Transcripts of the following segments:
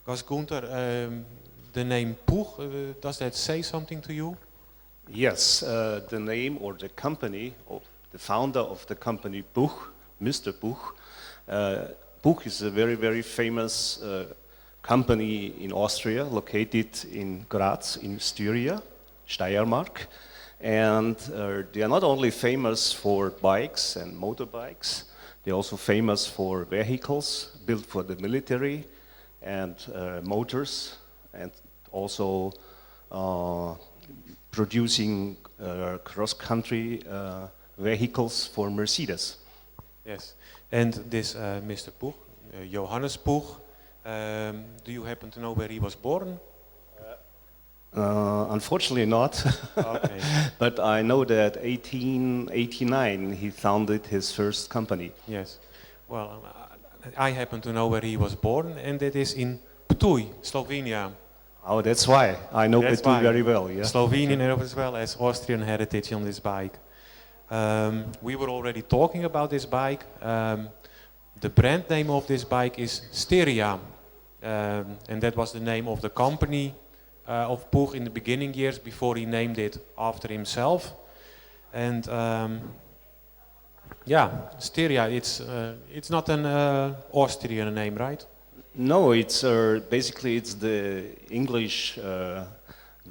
Because Günther, the name Poeg, does that say something to you? Yes, the name or the company, or the founder of the company Poeg, Mr. Poeg. Poeg is a very, very famous company in Austria, located in Graz, in Styria, Steiermark. And they are not only famous for bikes and motorbikes, they're also famous for vehicles built for the military and motors, and also producing cross-country vehicles for Mercedes. Yes. And this Mr. Poeg, Johannes Poeg, do you happen to know where he was born? Unfortunately not, Okay. but I know that 1889 he founded his first company. Yes. Well, I happen to know where he was born, and that is in Ptuj, Slovenia. Oh, that's why. I know That's Ptuj why. very well, yeah. Slovenian as well as Austrian heritage on this bike. We were already talking about this bike. The brand name of this bike is Styria, and that was the name of the company of Poeg in the beginning years before he named it after himself. And yeah, Styria, it's not an Austrian name, right? No, it's basically it's the English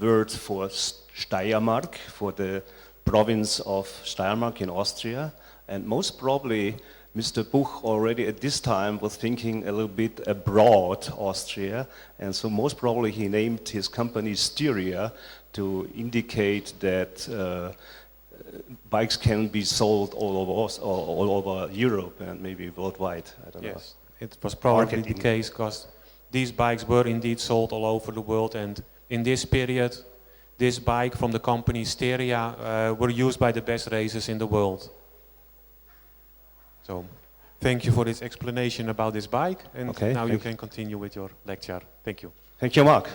word for Steiermark, for the province of Steiermark in Austria, and most probably Mr. Poeg already at this time was thinking a little bit abroad Austria, and so most probably he named his company Styria to indicate that bikes can be sold all over Europe and maybe worldwide. I don't know. Yes, it was probably Marketing. the case because these bikes were indeed sold all over the world, and in this period, this bike from the company Styria were used by the best racers in the world. So, thank you for this explanation about this bike, and Okay, now you thank can continue with your lecture. Thank you. Thank you, Mark.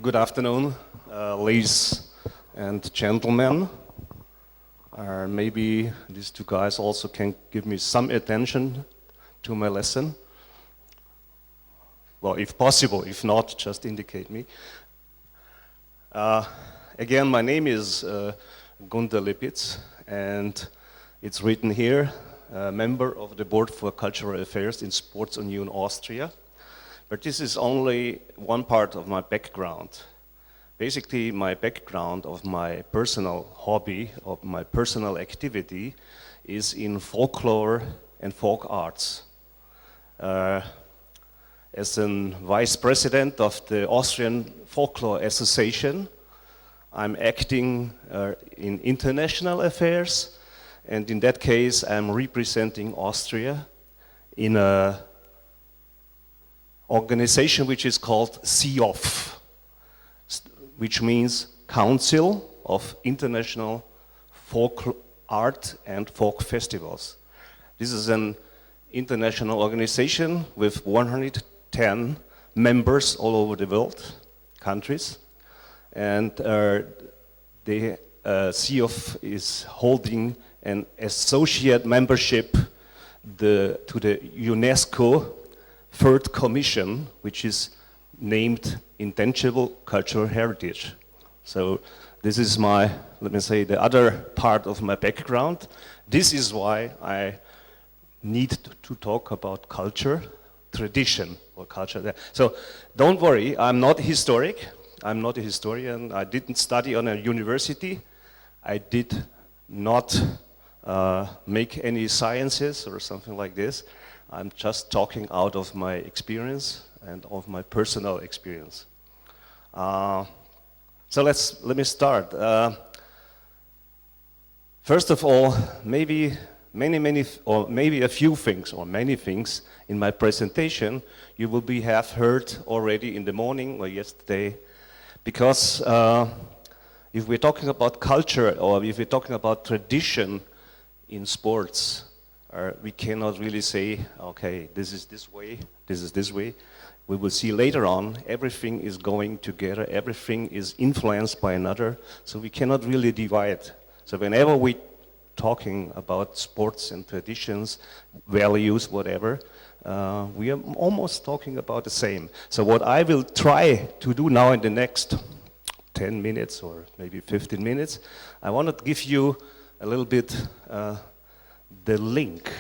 Good afternoon, ladies and gentlemen. Maybe these two guys also can give me some attention to my lesson. Well, if possible, if not, just indicate me. Again, my name is Günther Lipitz, and it's written here, member of the Board for Cultural Affairs in Sports Union Austria. But this is only one part of my background. Basically, my background of my personal hobby, of my personal activity, is in folklore and folk arts. As a vice president of the Austrian Folklore Association, I'm acting in international affairs, and in that case, I'm representing Austria in an organization which is called COF, which means Council of International Folk Art and Folk Festivals. This is an international organization with 110 members all over the world, countries, and the COF is holding an associate membership to the UNESCO Third Commission, which is named Intangible Cultural Heritage. So this is my, let me say, the other part of my background. This is why I need to talk about culture, tradition, or culture. So don't worry, I'm not historic. I'm not a historian. I didn't study on a university. I did not make any sciences or something like this. I'm just talking out of my experience and of my personal experience. So let me start. First of all, maybe a few things or many things in my presentation you will have heard already in the morning or yesterday, because if we're talking about culture or if we're talking about tradition in sports, we cannot really say, okay, this is this way, this is this way. We will see later on, everything is going together, everything is influenced by another, so we cannot really divide. So whenever we talking about sports and traditions, values, whatever, we are almost talking about the same. So what I will try to do now in the next 10 minutes or maybe 15 minutes, I want to give you a little bit the link,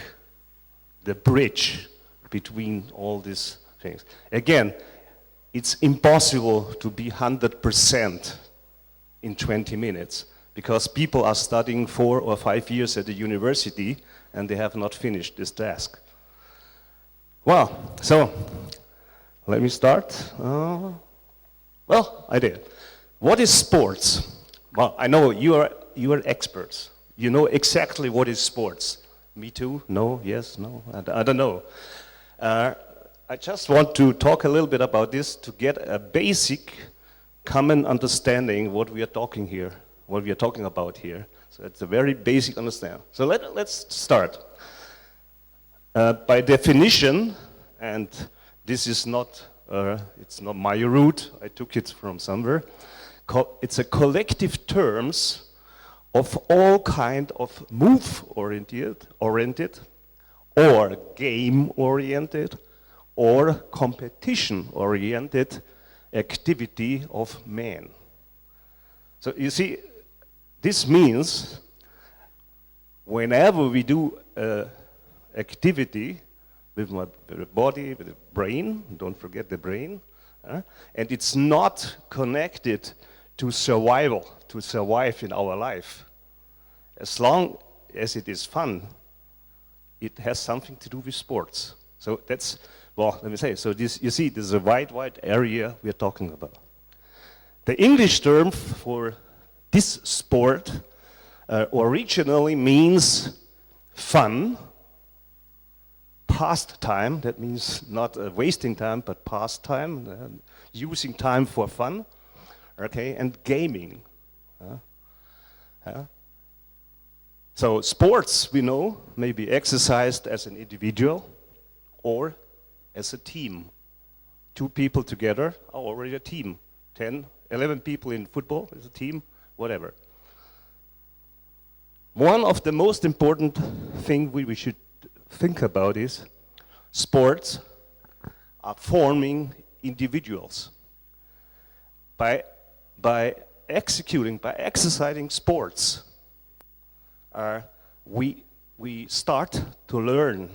the bridge between all these things. Again, it's impossible to be 100% in 20 minutes because people are studying 4 or 5 years at the university and they have not finished this task. Well, so let me start. Well, I did. What is sports? Well, I know you are experts. You know exactly what is sports. Me too? No? Yes? No? I don't know. I just want to talk a little bit about this to get a basic common understanding what we are talking here, what we are talking about here. So it's a very basic understanding. So let's start. By definition, and this is not, it's not my root, I took it from somewhere, it's a collective terms of all kind of move-oriented, or game-oriented, or competition-oriented activity of man. So you see, this means whenever we do activity with the body, with the brain, don't forget the brain, and it's not connected to survival, to survive in our life. As long as it is fun, it has something to do with sports. So that's, well, let me say, so this, you see, this is a wide area we are talking about. The English term for this sport originally means fun, pastime, that means not wasting time, but pastime, using time for fun, okay, and gaming. So sports, we know, may be exercised as an individual or as a team. 2 people together are already a team. 10, 11 people in football is a team, whatever. One of the most important things we should think about is sports are forming individuals. By exercising sports, we start to learn.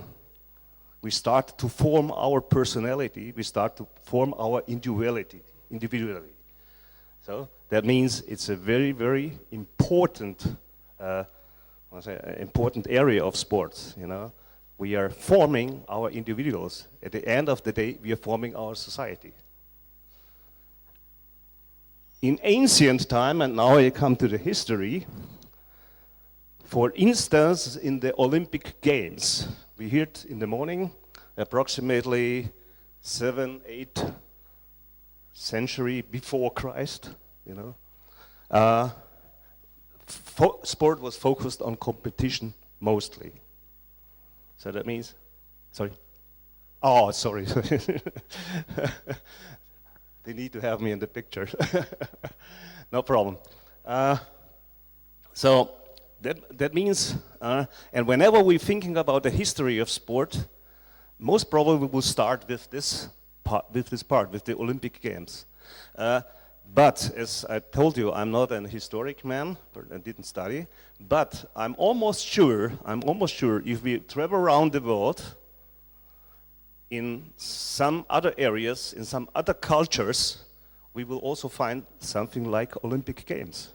We start to form our personality. We start to form our individuality. So that means it's a very important, important area of sports. You know, we are forming our individuals. At the end of the day, we are forming our society. In ancient time, and now I come to the history, for instance, in the Olympic Games, we heard in the morning, approximately 7, 8 century before Christ, you know, sport was focused on competition mostly. So that means, sorry. Oh, sorry. They need to have me in the picture. No problem. So that means, and whenever we're thinking about the history of sport, most probably we will start with this part, with the Olympic Games. But as I told you, I'm not an historic man, I didn't study, but I'm almost sure if we travel around the world, in some other areas, in some other cultures, we will also find something like Olympic Games.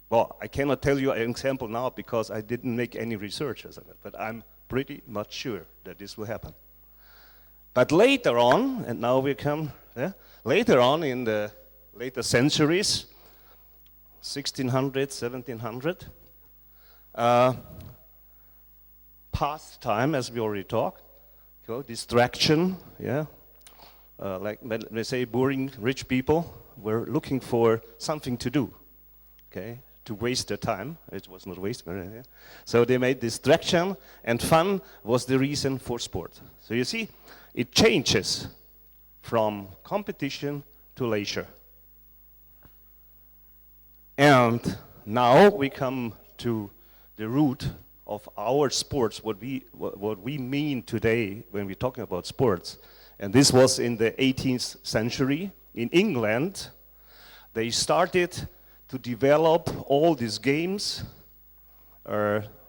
Well, I cannot tell you an example now because I didn't make any research on it, but I'm pretty much sure that this will happen. But later on, and now we come, later on in the later centuries, 1600, 1700, pastime, as we already talked, distraction, like let's say boring rich people were looking for something to do, okay, to waste their time. It was not waste, so they made distraction, and fun was the reason for sport. So you see, it changes from competition to leisure. And now we come to the root of our sports, what we mean today when we're talking about sports. And this was in the 18th century in England. They started to develop all these games,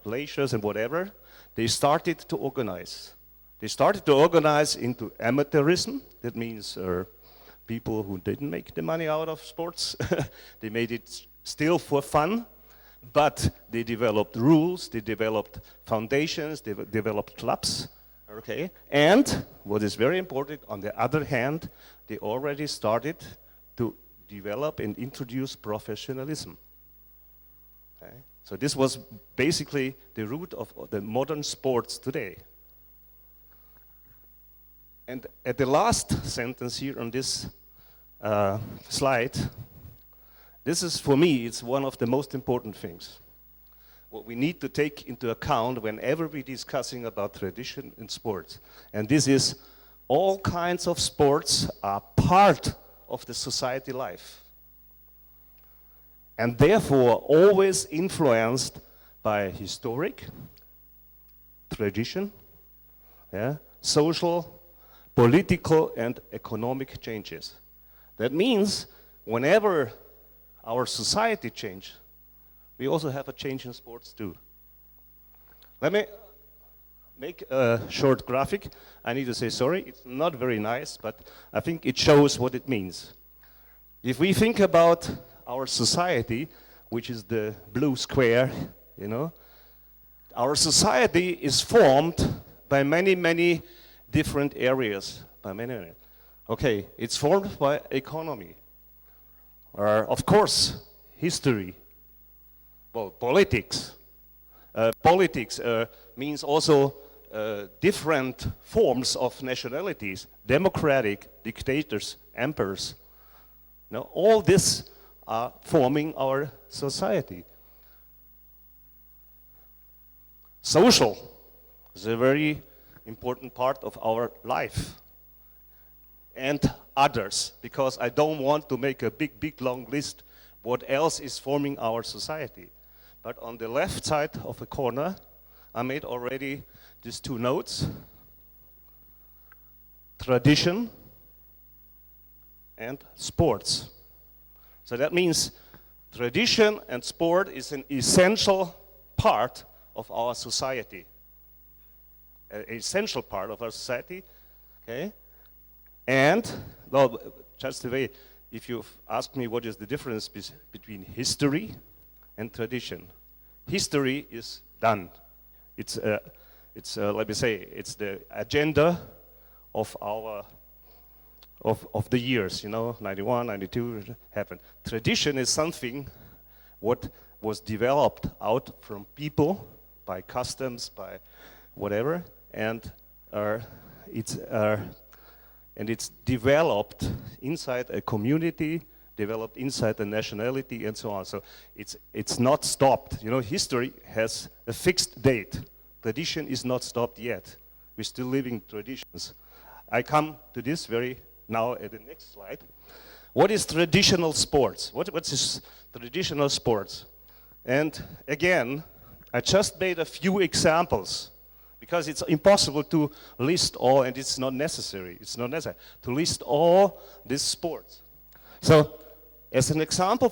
leisures and whatever. They started to organize. They started to organize into amateurism. That means people who didn't make the money out of sports. They made it still for fun, but they developed rules, they developed foundations, they developed clubs. Okay, and what is very important, on the other hand, they already started to develop and introduce professionalism. Okay? So this was basically the root of the modern sports today. And at the last sentence here on this slide, this is, for me, it's one of the most important things. What we need to take into account whenever we're discussing about tradition in sports. And this is, all kinds of sports are part of the society life. And therefore always influenced by historic, tradition, social, political and economic changes. That means whenever our society changes, we also have a change in sports too. Let me make a short graphic. I need to say sorry, it's not very nice, but I think it shows what it means. If we think about our society, which is the blue square, you know, our society is formed by many, many different areas. Okay, it's formed by economy. Of course, history. Well, politics. Politics means also different forms of nationalities, democratic, dictators, emperors. Now, all this are forming our society. Social is a very important part of our life. And others, because I don't want to make a big, long list what else is forming our society. But on the left side of the corner, I made already these two notes. Tradition and sports. So that means tradition and sport is an essential part of our society. An essential part of our society, okay? And, well, just the way, if you ask me what is the difference between history and tradition. History is done. It's let me say, it's the agenda of our, of the years, you know, 91, 92 happened. Tradition is something what was developed out from people, by customs, by whatever, and it's developed inside a community, developed inside a nationality, and so on. So it's not stopped. You know, history has a fixed date. Tradition is not stopped yet. We're still living traditions. I come to this very now at the next slide. What is traditional sports? What's this traditional sports? And again, I just made a few examples, because it's impossible to list all, and it's not necessary. It's not necessary to list all these sports. So, as an example,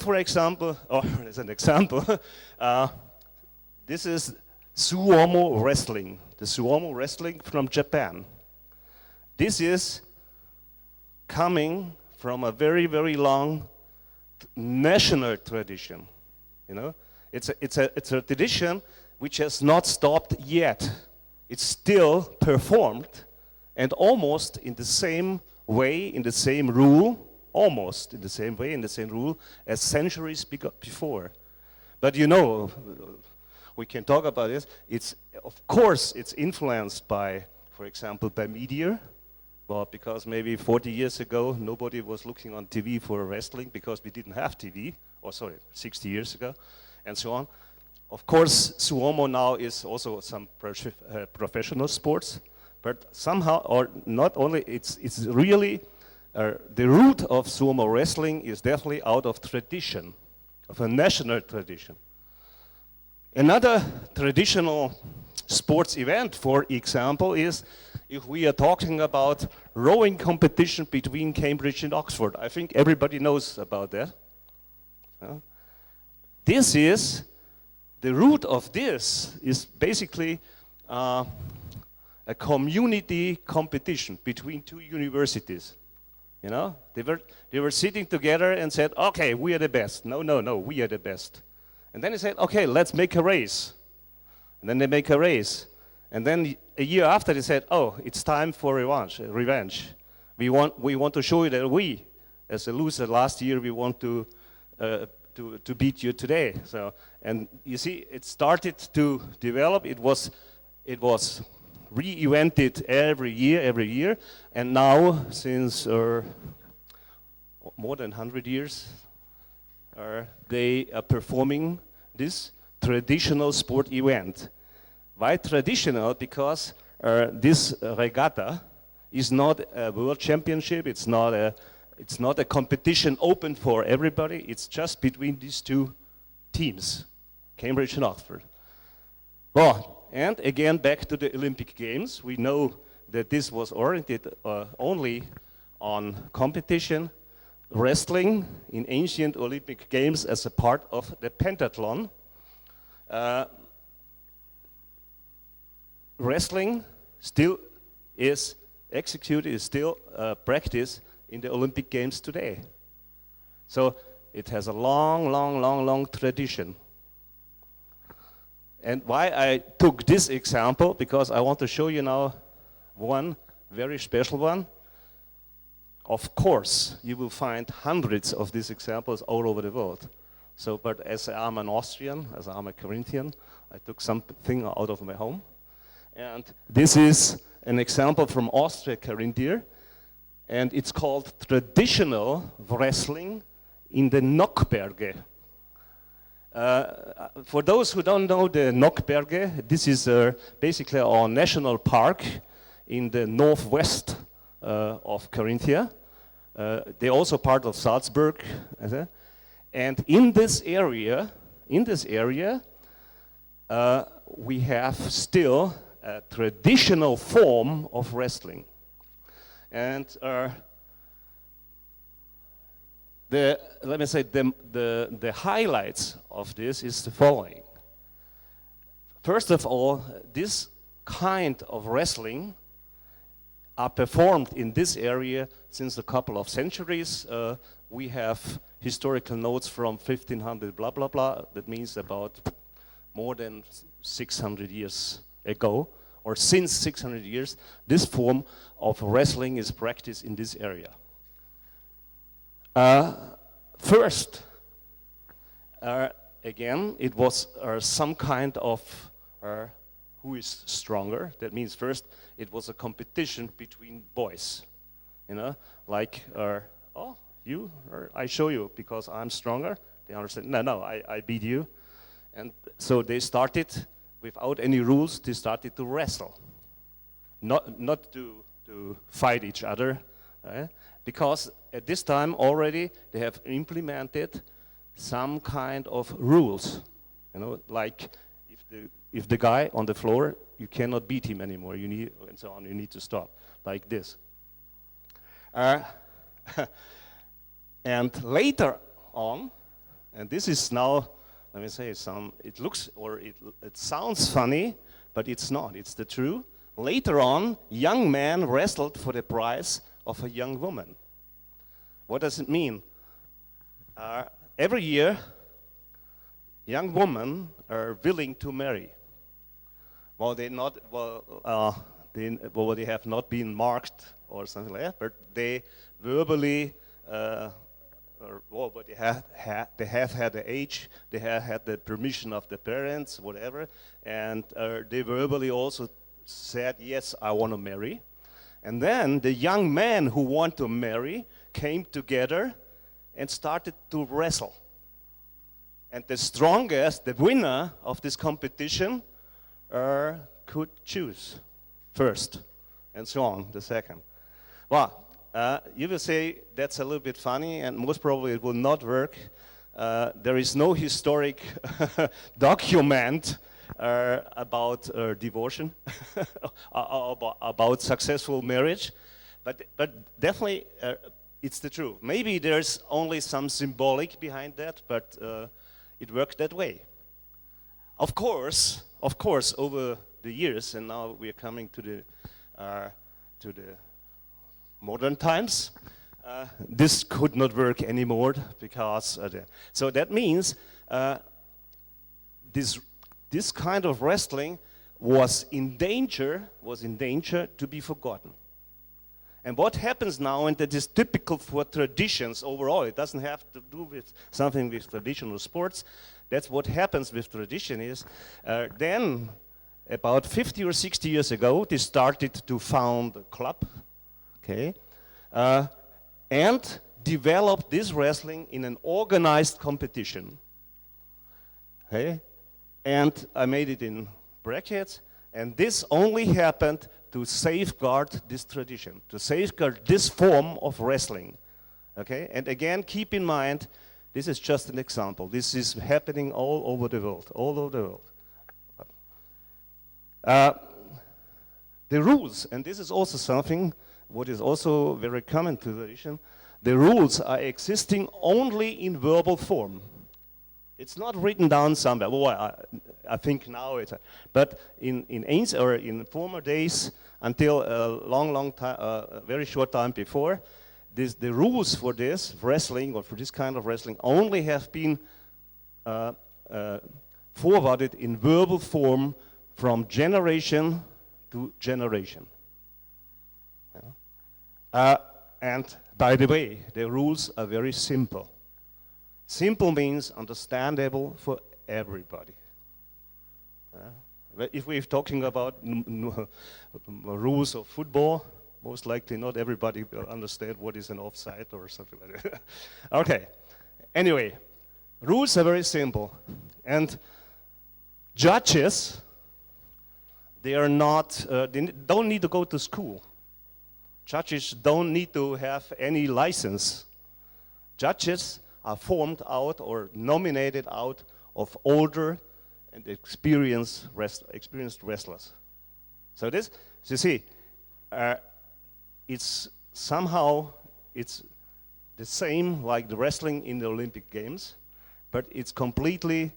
this is sumo wrestling. The sumo wrestling from Japan. This is coming from a very, very long national tradition. You know, it's a tradition which has not stopped yet. It's still performed, and almost in the same way, in the same rule, almost in the same way, in the same rule as centuries before. But you know, we can talk about this. It's, of course, it's influenced by, for example, by media. Well, because maybe 40 years ago, nobody was looking on TV for wrestling because we didn't have TV, or sorry, 60 years ago, and so on. Of course, sumo now is also some professional sports, but somehow, or not only, it's really, the root of sumo wrestling is definitely out of tradition, of a national tradition. Another traditional sports event, for example, is if we are talking about rowing competition between Cambridge and Oxford. I think everybody knows about that. This is, the root of this is basically a community competition between two universities. You know, they were sitting together and said, okay, we are the best. No, we are the best. And then they said, okay, let's make a race. And then they make a race. And then a year after they said, oh, it's time for revenge. We want to show you that we, as a loser last year, we want to beat you today. So, and you see, it started to develop. It was re-evented every year, and now since more than 100 years, they are performing this traditional sport event. Why traditional? Because this regatta is not a world championship. It's not a competition open for everybody. It's just between these two teams, Cambridge and Oxford. Well, and again, back to the Olympic Games. We know that this was oriented only on competition, wrestling in ancient Olympic Games as a part of the pentathlon. Wrestling still is executed, is still practiced in the Olympic Games today. So it has a long tradition. And why I took this example, because I want to show you now one very special one. Of course, you will find hundreds of these examples all over the world. So, but as I'm an Austrian, as I'm a Corinthian, I took something out of my home. And this is an example from Austria, Carinthia, and it's called traditional wrestling in the Nockberge. For those who don't know the Nockberge, this is basically our national park in the northwest of Carinthia. They're also part of Salzburg. And in this area, we have still a traditional form of wrestling. And let me say the highlights of this is the following. First of all, this kind of wrestling are performed in this area since a couple of centuries. We have historical notes from 1500 blah blah blah. That means about more than 600 years ago, or since 600 years, this form of wrestling is practiced in this area. First, again, it was some kind of who is stronger. That means first it was a competition between boys, you know, like oh, you, or I show you because I'm stronger. They understand, no, I beat you. And so they started, without any rules, they started to wrestle. Not to fight each other, because at this time already they have implemented some kind of rules, you know, like if the guy on the floor, you cannot beat him anymore, you need, and so on, you need to stop, like this. And later on, and this is now, let me say it looks, or it sounds funny, but it's not, it's the truth. Later on, young men wrestled for the price of a young woman. What does it mean? Every year, young women are willing to marry. Well, they have not been marked or something like that, but they verbally, but they have had the age, they have had the permission of the parents, whatever, and they verbally also said, yes, I want to marry. And then the young men who want to marry came together and started to wrestle. And the strongest, the winner of this competition, could choose first, and so on, the second. Well, you will say that's a little bit funny, and most probably it will not work. there is no historic document about devotion, about successful marriage, but definitely it's the truth. Maybe there's only some symbolic behind that, but it worked that way. Of course, over the years, and now we are coming to the modern times, this could not work anymore because so that means this kind of wrestling was in danger to be forgotten. And what happens now, and that is typical for traditions overall, it doesn't have to do with something with traditional sports, that's what happens with tradition is, then about 50 or 60 years ago, they started to found a club, okay, and developed this wrestling in an organized competition, okay, and I made it in brackets, and this only happened to safeguard this tradition, to safeguard this form of wrestling, okay, and again, keep in mind, this is just an example. This is happening all over the world, all over the world. The rules, and this is also something what is also very common to tradition, the rules are existing only in verbal form. It's not written down somewhere. Well, I think now it's, but in ancient or in former days, until a long time, a very short time before, the rules for this wrestling or for this kind of wrestling only have been forwarded in verbal form from generation to generation. And by the way, the rules are very simple. Simple means understandable for everybody. If we're talking about rules of football, most likely not everybody will understand what is an offside or something like that. Okay, anyway, rules are very simple. And judges, they are not, they don't need to go to school. Judges don't need to have any license. Judges are formed out or nominated out of older and experienced wrestlers. So this, you see, it's somehow, it's the same like the wrestling in the Olympic Games, but it's completely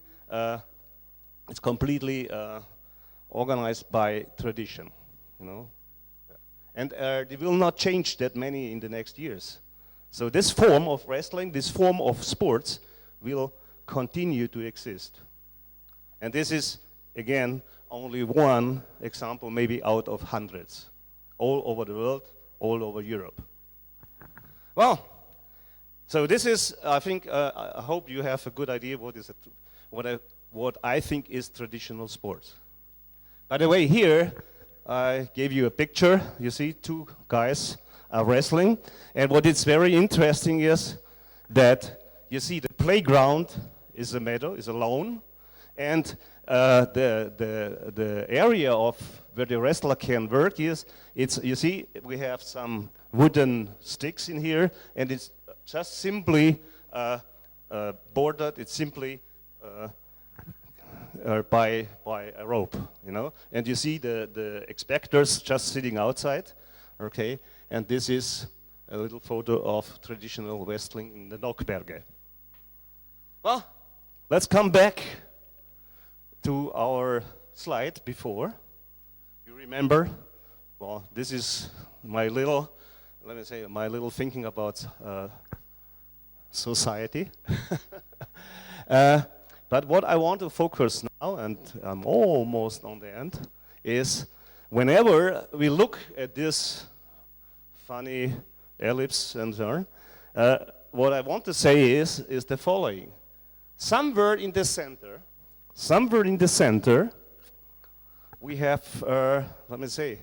organized by tradition, you know. And they will not change that many in the next years. So this form of wrestling, this form of sports will continue to exist. And this is, again, only one example, maybe out of hundreds, all over the world, all over Europe. Well, so this is, I think, I hope you have a good idea what I think is traditional sports. By the way, here, I gave you a picture. You see two guys are wrestling. And what is very interesting is that you see the playground is a meadow, is a lawn. And the area of where the wrestler can work is, you see, we have some wooden sticks in here, and it's just simply bordered, it's simply by a rope, you know. And you see the spectators just sitting outside, okay. And this is a little photo of traditional wrestling in the Nockberge. Well, let's come back to our slide before. You remember? Well, this is my little, let me say, my little thinking about society. But what I want to focus now, and I'm almost on the end, is whenever we look at this funny ellipse and so on, what I want to say is the following. Somewhere in the center, we have, let me say,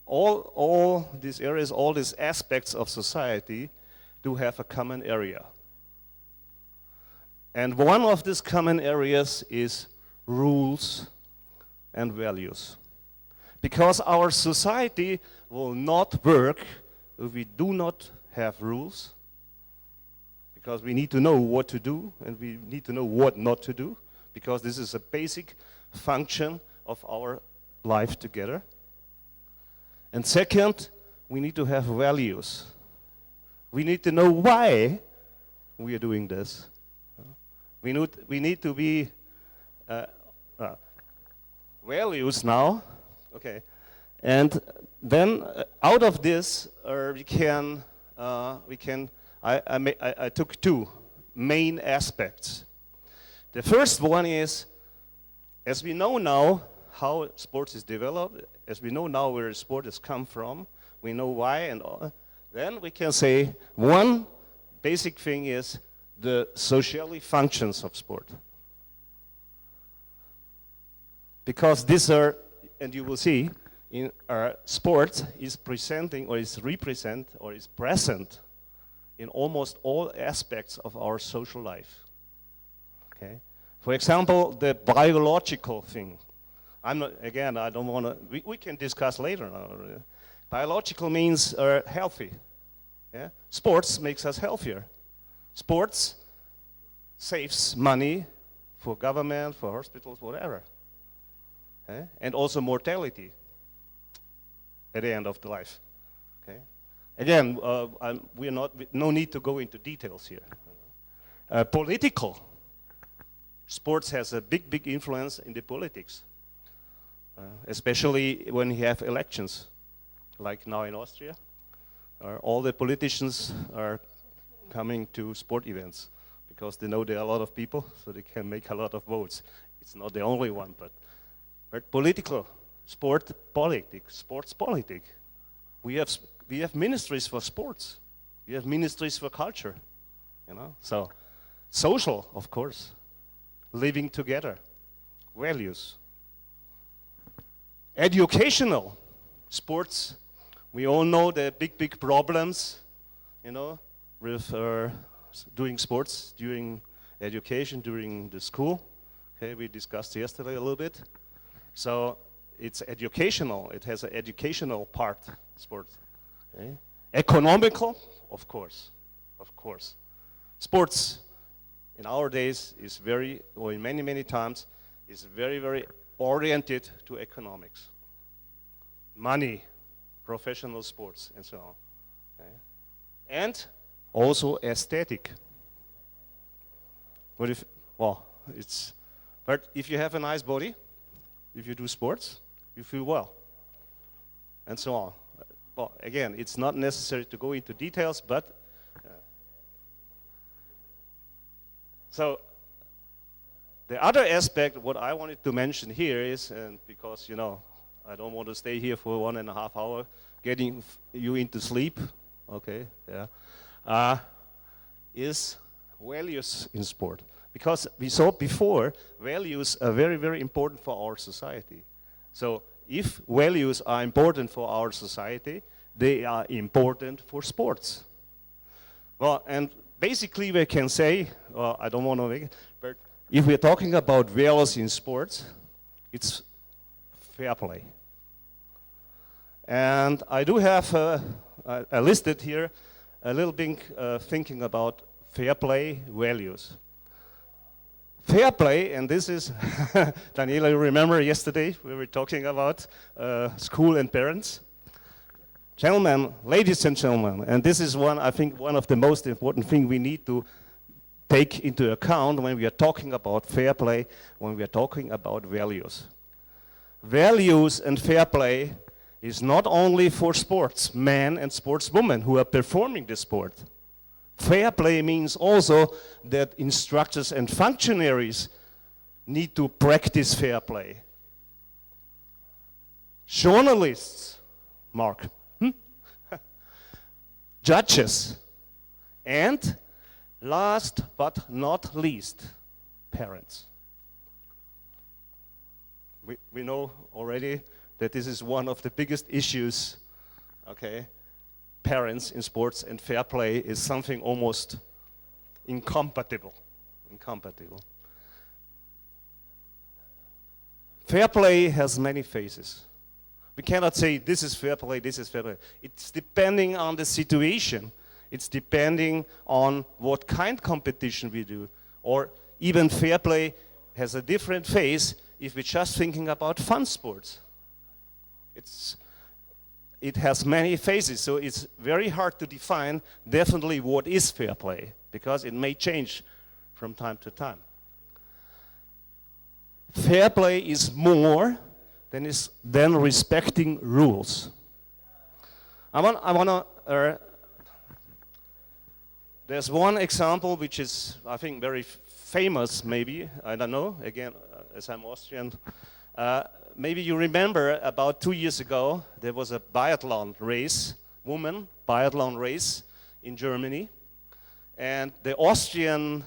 all these areas, all these aspects of society do have a common area. And one of these common areas is rules and values. Because our society will not work if we do not have rules. because we need to know what to do and we need to know what not to do, because this is a basic function of our life together. And second, we need to have values. We need to know why we are doing this. We need to be values now, okay, and then out of this I took two main aspects. The first one is, as we know now how sports is developed, as we know now where sport has come from, we know why and all, then we can say one basic thing is the socially functions of sport. Because these are, and you will see, in our sport is presenting or is represent or is present in almost all aspects of our social life. Okay? For example, the biological thing. I don't want to, we can discuss later. Biological means healthy. Yeah? Sports makes us healthier. Sports saves money for government, for hospitals, whatever. Okay? And also mortality at the end of the life. Okay? Again, no need to go into details here. Political. Sports has a big influence in the politics, especially when you have elections, like now in Austria. All the politicians are coming to sport events because they know there are a lot of people, so they can make a lot of votes. It's not the only one, but political, sports politics. We have ministries for sports. We have ministries for culture, you know. So, social, of course, living together, values. Educational, sports. We all know the big problems, you know, with doing sports during education, during the school. Okay, we discussed yesterday a little bit. So it's educational. It has an educational part, sports. Okay. Economical, of course. Sports in our days is very, or in many times, is very oriented to economics. Money, professional sports, and so on. Okay. And also aesthetic. But if you have a nice body, if you do sports, you feel well, and so on. Well, again, it's not necessary to go into details, but so the other aspect, what I wanted to mention here is, and because, you know, I don't want to stay here for 1.5 hours getting you into sleep, okay, yeah, is values in sport. Because we saw before, values are very important for our society. So if values are important for our society, they are important for sports. Well, and basically we can say, well, I don't want to make it, but if we're talking about values in sports, it's fair play. And I do have, I listed here a little bit thinking about fair play values. Fair play, and this is, Daniela, you remember yesterday we were talking about school and parents? Gentlemen, ladies and gentlemen, and this is I think one of the most important things we need to take into account when we are talking about fair play, when we are talking about values. Values and fair play is not only for sportsmen and sportswomen who are performing the sport. Fair play means also that instructors and functionaries need to practice fair play. Journalists, Mark, judges, and last but not least, parents. We know already that this is one of the biggest issues, okay? Parents in sports, and fair play is something almost incompatible. Fair play has many phases. We cannot say this is fair play, this is fair play. It's depending on the situation. It's depending on what kind competition we do. Or even fair play has a different phase if we're just thinking about fun sports. It has many phases, so it's very hard to define definitely what is fair play, because it may change from time to time. Fair play is more than respecting rules. There's one example which is, I think, very famous, maybe, I don't know, again, as I'm Austrian. Maybe you remember about 2 years ago, there was a biathlon race, woman biathlon race in Germany. And the Austrian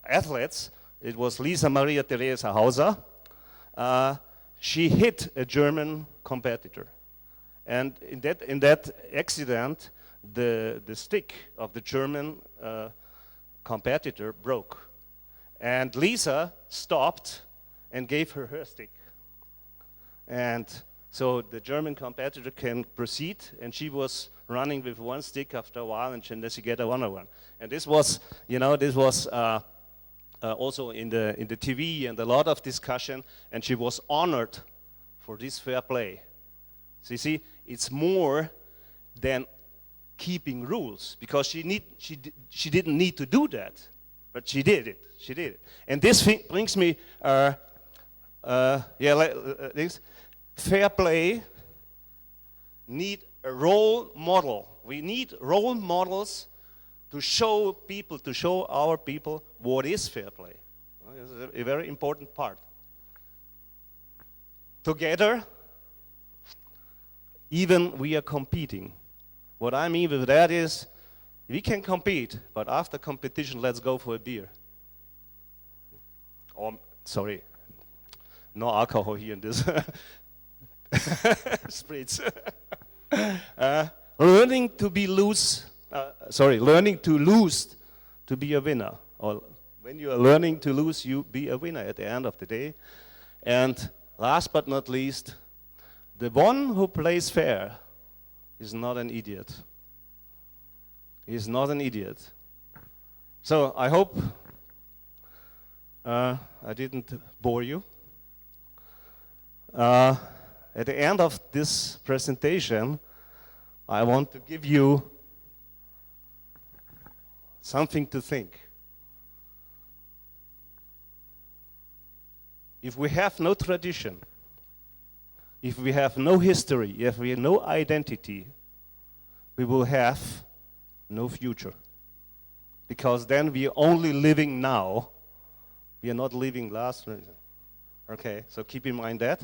athletes, it was Lisa Maria Theresa Hauser, she hit a German competitor. And in that accident, the stick of the German competitor broke. And Lisa stopped and gave her stick. And so the German competitor can proceed, and she was running with one stick after a while, and then she get another one. And this was, also in the TV and a lot of discussion, and she was honored for this fair play. So you see, it's more than keeping rules, because she didn't need to do that, but she did it. She did it. And this brings me, fair play need a role model. We need role models to show people, to show our people what is fair play. This is a very important part. Together, even we are competing. What I mean with that is, we can compete, but after competition, let's go for a beer. Or, sorry, no alcohol here in this. Spritz. Learning to lose to be a winner. Or when you are learning to lose, you be a winner at the end of the day. And last but not least, the one who plays fair is not an idiot. He's not an idiot. So I hope I didn't bore you. At the end of this presentation, I want to give you something to think. If we have no tradition, if we have no history, if we have no identity, we will have no future. Because then we are only living now. We are not living last. Okay, so keep in mind that.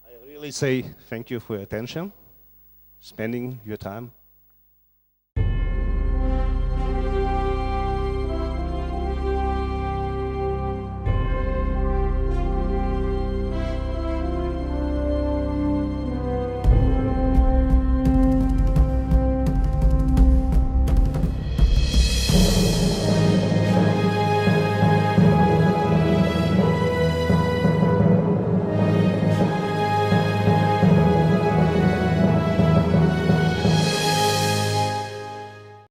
I really say thank you for your attention, spending your time